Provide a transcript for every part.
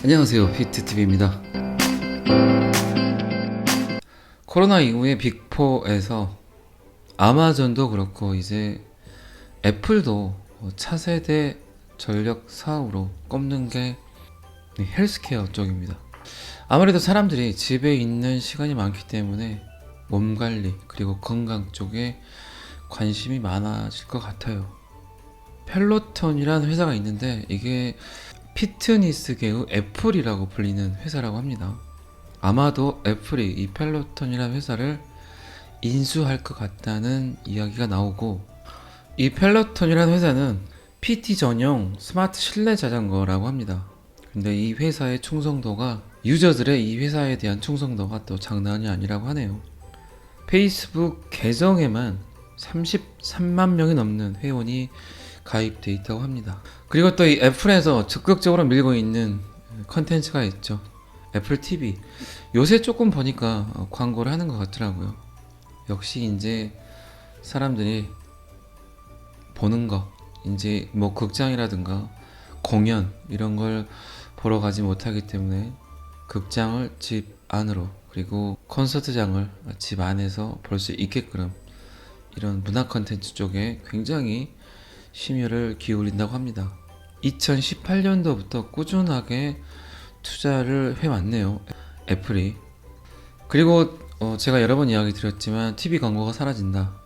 안녕하세요, 피트TV입니다. 코로나 이후에 빅4에서 아마존도 그렇고 이제 애플도 차세대 전력 사업으로 꼽는 게 헬스케어 쪽입니다. 아무래도 사람들이 집에 있는 시간이 많기 때문에 몸 관리 그리고 건강 쪽에 관심이 많아질 것 같아요. 펠로톤이라는 회사가 있는데 이게 피트니스계의 애플이라고 불리는 회사라고 합니다. 아마도 애플이 이 펠로톤이라는 회사를 인수할 것 같다는 이야기가 나오고, 이 펠로톤이라는 회사는 PT 전용 스마트 실내 자전거라고 합니다. 근데 이 회사의 충성도가, 유저들의 이 회사에 대한 충성도가 또 장난이 아니라고 하네요. 페이스북 계정에만 33만 명이 넘는 회원이 가입돼 있다고 합니다. 그리고 또 이 애플에서 적극적으로 밀고 있는 컨텐츠가 있죠. 애플 TV. 요새 조금 보니까 광고를 하는 것 같더라고요. 역시 이제 사람들이 보는 거, 이제 뭐 극장이라든가 공연 이런 걸 보러 가지 못하기 때문에 극장을 집 안으로, 그리고 콘서트장을 집 안에서 볼 수 있게끔 이런 문화 컨텐츠 쪽에 굉장히 심혈을 기울인다고 합니다. 2018년도부터 꾸준하게 투자를 해왔네요, 애플이. 그리고 제가 여러 번 이야기 드렸지만 TV 광고가 사라진다.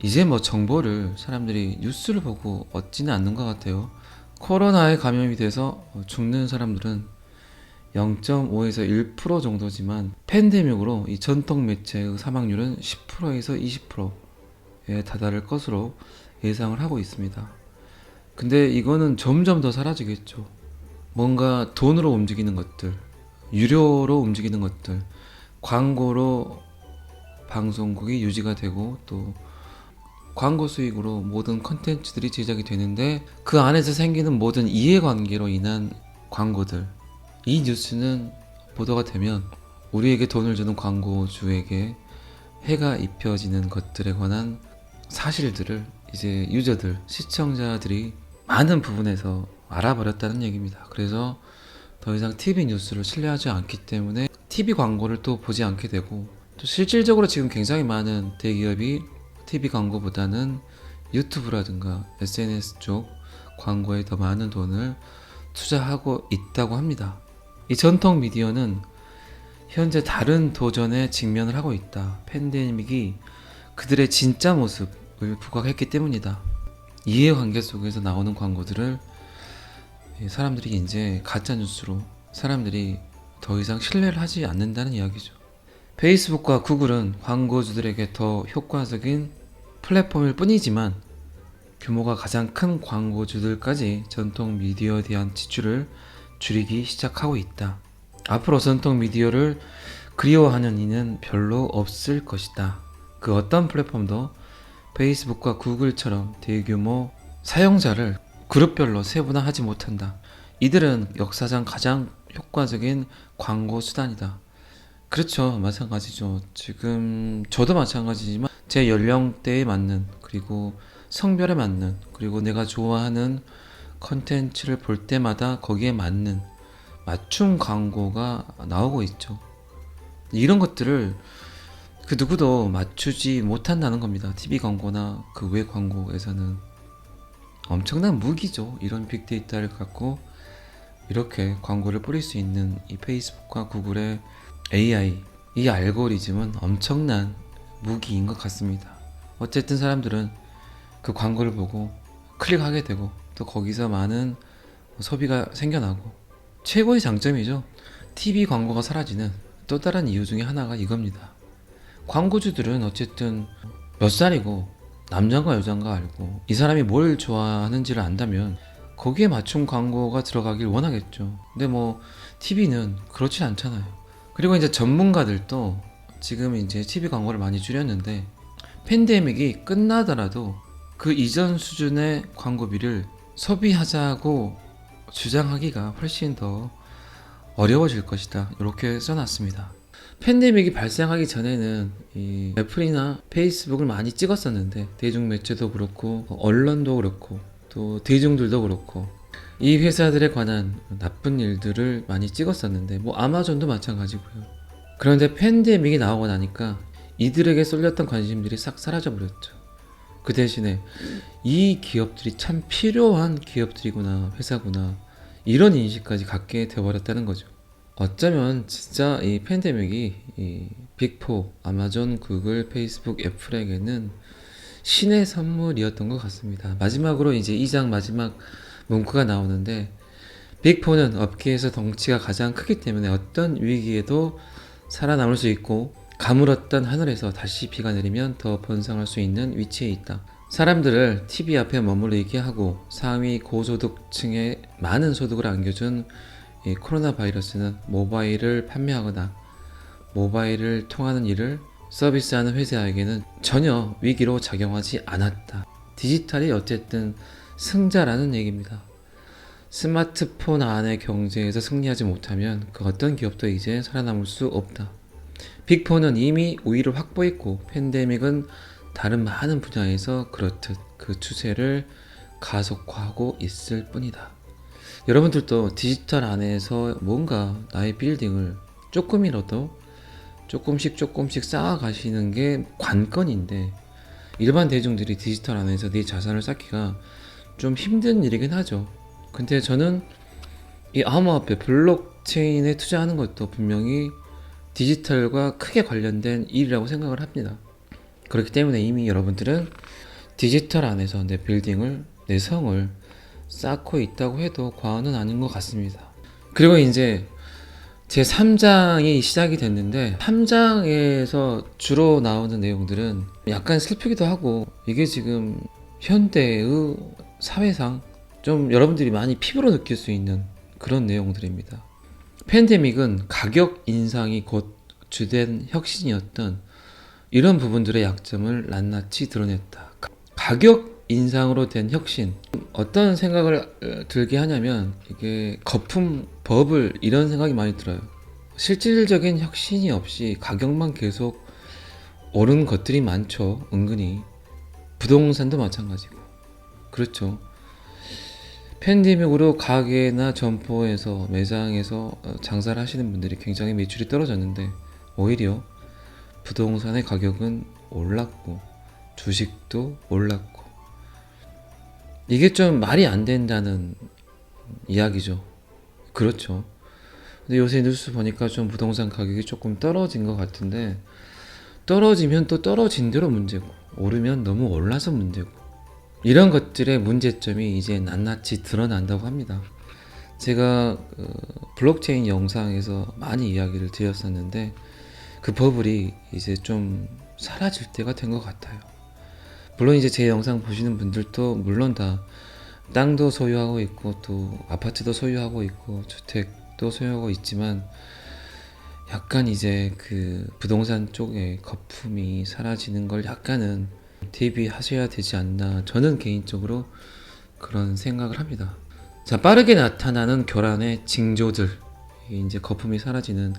이제 뭐 정보를 사람들이 뉴스를 보고 얻지는 않는 것 같아요. 코로나에 감염이 돼서 죽는 사람들은 0.5에서 1% 정도지만 팬데믹으로 이 전통 매체의 사망률은 10%에서 20%에 다다를 것으로 예상을 하고 있습니다. 근데 이거는 점점 더 사라지겠죠. 뭔가 돈으로 움직이는 것들, 유료로 움직이는 것들, 광고로 방송국이 유지가 되고 또 광고 수익으로 모든 컨텐츠들이 제작이 되는데, 그 안에서 생기는 모든 이해관계로 인한 광고들, 이 뉴스는 보도가 되면 우리에게 돈을 주는 광고주에게 해가 입혀지는 것들에 관한 사실들을 이제 유저들, 시청자들이 많은 부분에서 알아버렸다는 얘기입니다. 그래서 더 이상 TV 뉴스를 신뢰하지 않기 때문에 TV 광고를 또 보지 않게 되고, 또 실질적으로 지금 굉장히 많은 대기업이 TV 광고보다는 유튜브라든가 SNS 쪽 광고에 더 많은 돈을 투자하고 있다고 합니다. 이 전통 미디어는 현재 다른 도전에 직면을 하고 있다. 팬데믹이 그들의 진짜 모습을 부각했기 때문이다. 이해관계 속에서 나오는 광고들을 사람들이 이제 가짜뉴스로, 사람들이 더 이상 신뢰를 하지 않는다는 이야기죠. 페이스북과 구글은 광고주들에게 더 효과적인 플랫폼일 뿐이지만 규모가 가장 큰 광고주들까지 전통 미디어에 대한 지출을 줄이기 시작하고 있다. 앞으로 전통 미디어를 그리워하는 이는 별로 없을 것이다. 그 어떤 플랫폼도 페이스북과 구글처럼 대규모 사용자를 그룹별로 세분화하지 못한다. 이들은 역사상 가장 효과적인 광고 수단이다. 그렇죠. 마찬가지죠. 지금 저도 마찬가지지만 제 연령대에 맞는, 그리고 성별에 맞는, 그리고 내가 좋아하는 컨텐츠를 볼 때마다 거기에 맞는 맞춤 광고가 나오고 있죠. 이런 것들을 그 누구도 맞추지 못한다는 겁니다. TV 광고나 그 외 광고에서는 엄청난 무기죠. 이런 빅데이터를 갖고 이렇게 광고를 뿌릴 수 있는 이 페이스북과 구글의 AI, 이 알고리즘은 엄청난 무기인 것 같습니다. 어쨌든 사람들은 그 광고를 보고 클릭하게 되고 또 거기서 많은 소비가 생겨나고, 최고의 장점이죠. TV 광고가 사라지는 또 다른 이유 중에 하나가 이겁니다. 광고주들은 어쨌든 몇 살이고 남자인가 여자인가 알고 이 사람이 뭘 좋아하는지를 안다면 거기에 맞춤 광고가 들어가길 원하겠죠. 근데 뭐 TV는 그렇지 않잖아요. 그리고 이제 전문가들도 지금 이제 TV 광고를 많이 줄였는데, 팬데믹이 끝나더라도 그 이전 수준의 광고비를 소비하자고 주장하기가 훨씬 더 어려워질 것이다. 이렇게 써놨습니다. 팬데믹이 발생하기 전에는 이 애플이나 페이스북을 많이 찍었었는데, 대중매체도 그렇고 언론도 그렇고 또 대중들도 그렇고 이 회사들에 관한 나쁜 일들을 많이 찍었었는데 뭐 아마존도 마찬가지고요. 그런데 팬데믹이 나오고 나니까 이들에게 쏠렸던 관심들이 싹 사라져 버렸죠. 그 대신에 이 기업들이 참 필요한 기업들이구나, 회사구나, 이런 인식까지 갖게 되어버렸다는 거죠. 어쩌면 진짜 이 팬데믹이 이 빅4, 아마존, 구글, 페이스북, 애플에게는 신의 선물이었던 것 같습니다. 마지막으로 이제 2장 마지막 문구가 나오는데, 빅4는 업계에서 덩치가 가장 크기 때문에 어떤 위기에도 살아남을 수 있고, 가물었던 하늘에서 다시 비가 내리면 더 번성할 수 있는 위치에 있다. 사람들을 TV 앞에 머무르게 하고 상위 고소득층에 많은 소득을 안겨준 이 코로나 바이러스는 모바일을 판매하거나 모바일을 통하는 일을 서비스하는 회사에게는 전혀 위기로 작용하지 않았다. 디지털이 어쨌든 승자라는 얘기입니다. 스마트폰 안의 경제에서 승리하지 못하면 그 어떤 기업도 이제 살아남을 수 없다. 빅4는 이미 우위를 확보했고 팬데믹은 다른 많은 분야에서 그렇듯 그 추세를 가속화하고 있을 뿐이다. 여러분들도 디지털 안에서 뭔가 나의 빌딩을 조금이라도 조금씩 쌓아가시는 게 관건인데, 일반 대중들이 디지털 안에서 네 자산을 쌓기가 좀 힘든 일이긴 하죠. 근데 저는 이 암호화폐 블록체인에 투자하는 것도 분명히 디지털과 크게 관련된 일이라고 생각을 합니다. 그렇기 때문에 이미 여러분들은 디지털 안에서 내 빌딩을, 내 성을 쌓고 있다고 해도 과언은 아닌 것 같습니다. 그리고 이제 제 3장이 시작이 됐는데 3장에서 주로 나오는 내용들은 약간 슬프기도 하고, 이게 지금 현대의 사회상 좀 여러분들이 많이 피부로 느낄 수 있는 그런 내용들입니다. 팬데믹은 가격 인상이 곧 주된 혁신이었던 이런 부분들의 약점을 낱낱이 드러냈다. 가격 인상으로 된 혁신, 어떤 생각을 들게 하냐면 이게 거품 버블 이런 생각이 많이 들어요. 실질적인 혁신이 없이 가격만 계속 오른 것들이 많죠. 은근히 부동산도 마찬가지고. 그렇죠. 팬데믹으로 가게나 점포에서, 매장에서 장사를 하시는 분들이 굉장히 매출이 떨어졌는데 오히려 부동산의 가격은 올랐고 주식도 올랐고, 이게 좀 말이 안 된다는 이야기죠. 그렇죠. 근데 요새 뉴스 보니까 좀 부동산 가격이 조금 떨어진 것 같은데, 떨어지면 또 떨어진 대로 문제고 오르면 너무 올라서 문제고, 이런 것들의 문제점이 이제 낱낱이 드러난다고 합니다. 제가 블록체인 영상에서 많이 이야기를 드렸었는데 그 버블이 이제 좀 사라질 때가 된 것 같아요. 물론 이제 제 영상 보시는 분들도 물론 다 땅도 소유하고 있고 또 아파트도 소유하고 있고 주택도 소유하고 있지만, 약간 이제 그 부동산 쪽에 거품이 사라지는 걸 약간은 대비하셔야 되지 않나, 저는 개인적으로 그런 생각을 합니다. 자, 빠르게 나타나는 교란의 징조들, 이게 이제 거품이 사라지는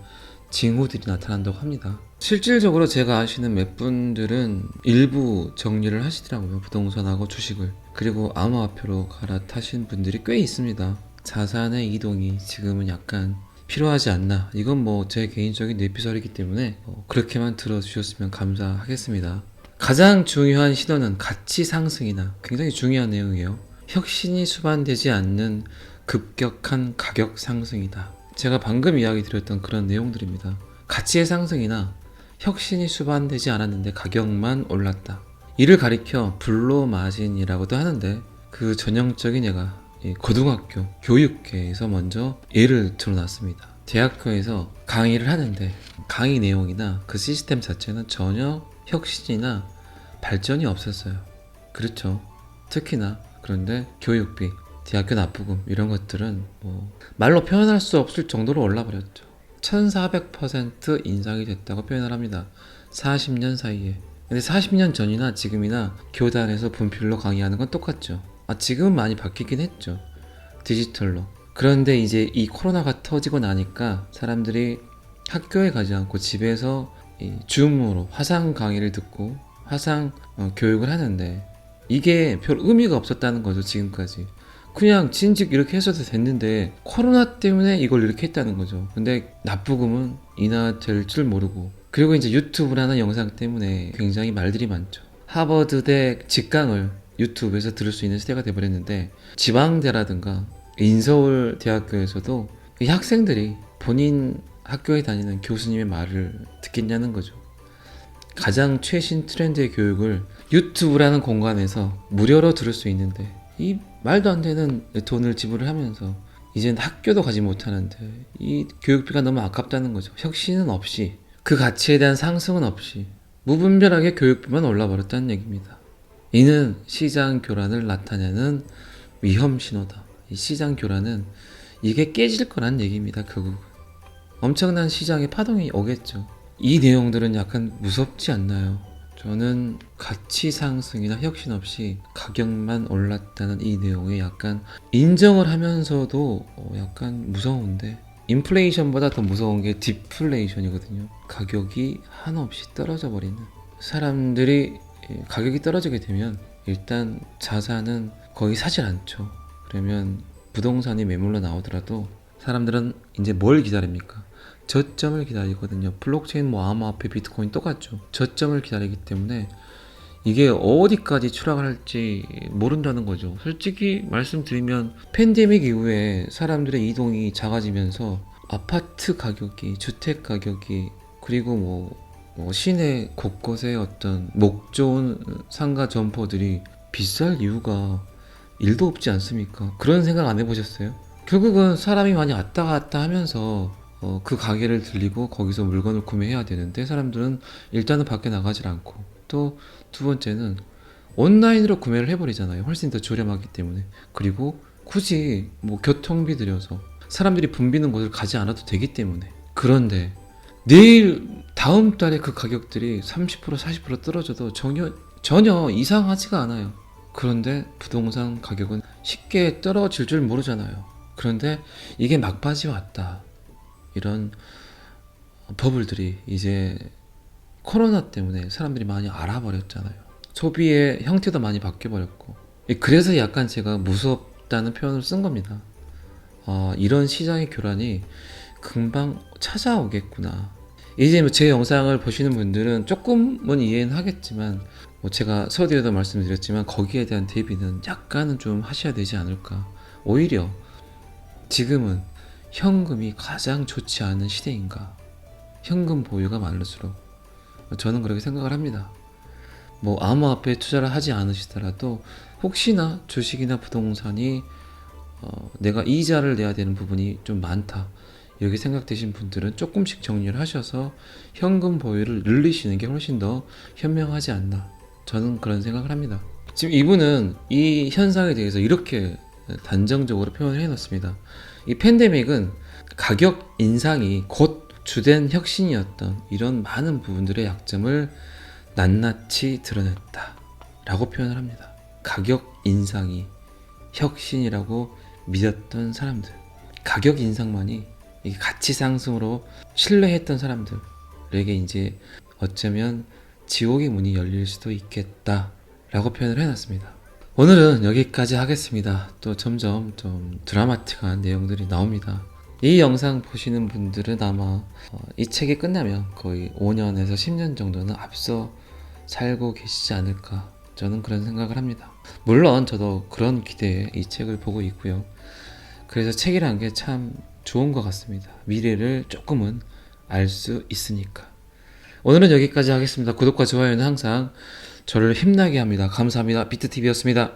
징후들이 나타난다고 합니다. 실질적으로 제가 아시는 몇 분들은 일부 정리를 하시더라고요. 부동산하고 주식을. 그리고 암호화폐로 갈아타신 분들이 꽤 있습니다. 자산의 이동이 지금은 약간 필요하지 않나. 이건 뭐 제 개인적인 뇌피설이기 때문에 그렇게만 들어주셨으면 감사하겠습니다. 가장 중요한 신호는 가치 상승이나, 굉장히 중요한 내용이에요, 혁신이 수반되지 않는 급격한 가격 상승이다. 제가 방금 이야기 드렸던 그런 내용들입니다. 가치의 상승이나 혁신이 수반되지 않았는데 가격만 올랐다. 이를 가리켜 블로마진이라고도 하는데, 그 전형적인 예가 고등학교 교육계에서 먼저 예를 들어놨습니다. 대학교에서 강의를 하는데 강의 내용이나 그 시스템 자체는 전혀 혁신이나 발전이 없었어요. 그렇죠. 특히나. 그런데 교육비, 대학교 납부금 이런 것들은 뭐 말로 표현할 수 없을 정도로 올라버렸죠. 1400% 인상이 됐다고 표현을 합니다. 40년 사이에. 근데 40년 전이나 지금이나 교단에서 분필로 강의하는 건 똑같죠. 지금은 많이 바뀌긴 했죠. 디지털로. 그런데 이제 이 코로나가 터지고 나니까 사람들이 학교에 가지 않고 집에서 이 줌으로 화상 강의를 듣고 화상 교육을 하는데, 이게 별 의미가 없었다는 거죠, 지금까지. 그냥 진즉 이렇게 했어도 됐는데 코로나 때문에 이걸 이렇게 했다는 거죠. 근데 납부금은 인하될 줄 모르고, 그리고 이제 유튜브라는 영상 때문에 굉장히 말들이 많죠. 하버드대 직강을 유튜브에서 들을 수 있는 시대가 돼버렸는데, 지방대라든가 인서울 대학교에서도 이 학생들이 본인 학교에 다니는 교수님의 말을 듣겠냐는 거죠. 가장 최신 트렌드의 교육을 유튜브라는 공간에서 무료로 들을 수 있는데, 이 말도 안 되는 돈을 지불을 하면서 이젠 학교도 가지 못하는데 이 교육비가 너무 아깝다는 거죠. 혁신은 없이, 그 가치에 대한 상승은 없이 무분별하게 교육비만 올라버렸다는 얘기입니다. 이는 시장 교란을 나타내는 위험 신호다. 이 시장 교란은 이게 깨질 거란 얘기입니다. 결국 엄청난 시장의 파동이 오겠죠. 이 내용들은 약간 무섭지 않나요? 저는 가치 상승이나 혁신 없이 가격만 올랐다는 이 내용에 약간 인정을 하면서도 약간 무서운데, 인플레이션보다 더 무서운 게 디플레이션이거든요. 가격이 한없이 떨어져 버리는, 사람들이 가격이 떨어지게 되면 일단 자산은 거의 사질 않죠. 그러면 부동산이 매물로 나오더라도 사람들은 이제 뭘 기다립니까? 저점을 기다리거든요. 블록체인 뭐 암호화폐 비트코인 똑같죠. 저점을 기다리기 때문에 이게 어디까지 추락을 할지 모른다는 거죠. 솔직히 말씀드리면 팬데믹 이후에 사람들의 이동이 작아지면서 아파트 가격이, 주택 가격이, 그리고 뭐 시내 곳곳에 어떤 목 좋은 상가 점포들이 비쌀 이유가 일도 없지 않습니까? 그런 생각 안 해보셨어요? 결국은 사람이 많이 왔다 갔다 하면서 그 가게를 들리고 거기서 물건을 구매해야 되는데, 사람들은 일단은 밖에 나가질 않고, 또 두 번째는 온라인으로 구매를 해버리잖아요. 훨씬 더 저렴하기 때문에. 그리고 굳이 뭐 교통비 들여서 사람들이 붐비는 곳을 가지 않아도 되기 때문에. 그런데 내일 다음 달에 그 가격들이 30% 40% 떨어져도 전혀 이상하지가 않아요. 그런데 부동산 가격은 쉽게 떨어질 줄 모르잖아요. 그런데 이게 막바지 왔다. 이런 버블들이 이제 코로나 때문에 사람들이 많이 알아버렸잖아요. 소비의 형태도 많이 바뀌어버렸고, 그래서 약간 제가 무섭다는 표현을 쓴 겁니다. 이런 시장의 교란이 금방 찾아오겠구나. 이제 제 영상을 보시는 분들은 조금은 이해는 하겠지만, 제가 서두에도 말씀드렸지만 거기에 대한 대비는 약간은 좀 하셔야 되지 않을까. 오히려 지금은 현금이 가장 좋지 않은 시대인가. 현금 보유가 많을수록, 저는 그렇게 생각을 합니다. 뭐 암호화폐에 투자를 하지 않으시더라도 혹시나 주식이나 부동산이 내가 이자를 내야 되는 부분이 좀 많다, 이렇게 생각되신 분들은 조금씩 정리를 하셔서 현금 보유를 늘리시는 게 훨씬 더 현명하지 않나, 저는 그런 생각을 합니다. 지금 이분은 이 현상에 대해서 이렇게 단정적으로 표현을 해놨습니다. 이 팬데믹은 가격 인상이 곧 주된 혁신이었던 이런 많은 부분들의 약점을 낱낱이 드러냈다 라고 표현을 합니다. 가격 인상이 혁신이라고 믿었던 사람들, 가격 인상만이 이 가치 상승으로 신뢰했던 사람들에게 이제 어쩌면 지옥의 문이 열릴 수도 있겠다 라고 표현을 해놨습니다. 오늘은 여기까지 하겠습니다. 또 점점 좀 드라마틱한 내용들이 나옵니다. 이 영상 보시는 분들은 아마 이 책이 끝나면 거의 5년에서 10년 정도는 앞서 살고 계시지 않을까, 저는 그런 생각을 합니다. 물론 저도 그런 기대에 이 책을 보고 있고요. 그래서 책이란 게 참 좋은 것 같습니다. 미래를 조금은 알 수 있으니까. 오늘은 여기까지 하겠습니다. 구독과 좋아요는 항상 저를 힘나게 합니다. 감사합니다. 비트TV였습니다.